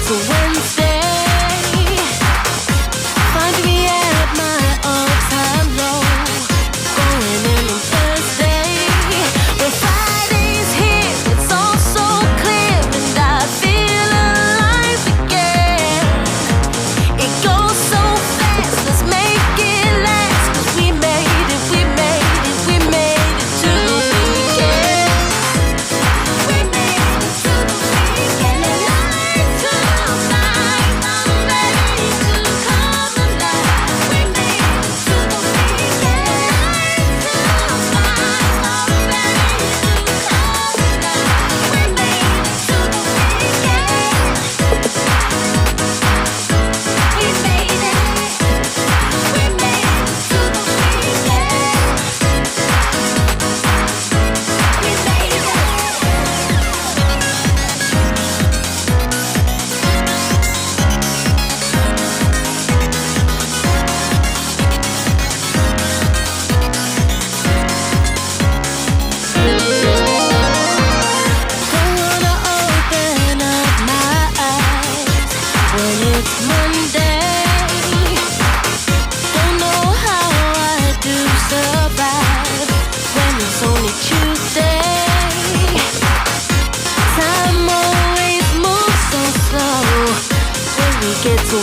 to Wednesday, find me at my all-time low. Going in on Thursday, when Friday's here, it's all so clear, and I feel alive again. It goes so fast, let's make it last, 'cause we made it, we made it, we made it to the weekend. We made it to the weekend, and night to night, I'm ready to come alive. We made it to the weekend, night to night, I'm ready to come alive. We made it to the weekend. We made it. We made it to the weekend. We made it. Don't wanna open up my eyes when it's Monday. Don't know how I do survive when it's only Tuesday. Time always moves so slow when we get to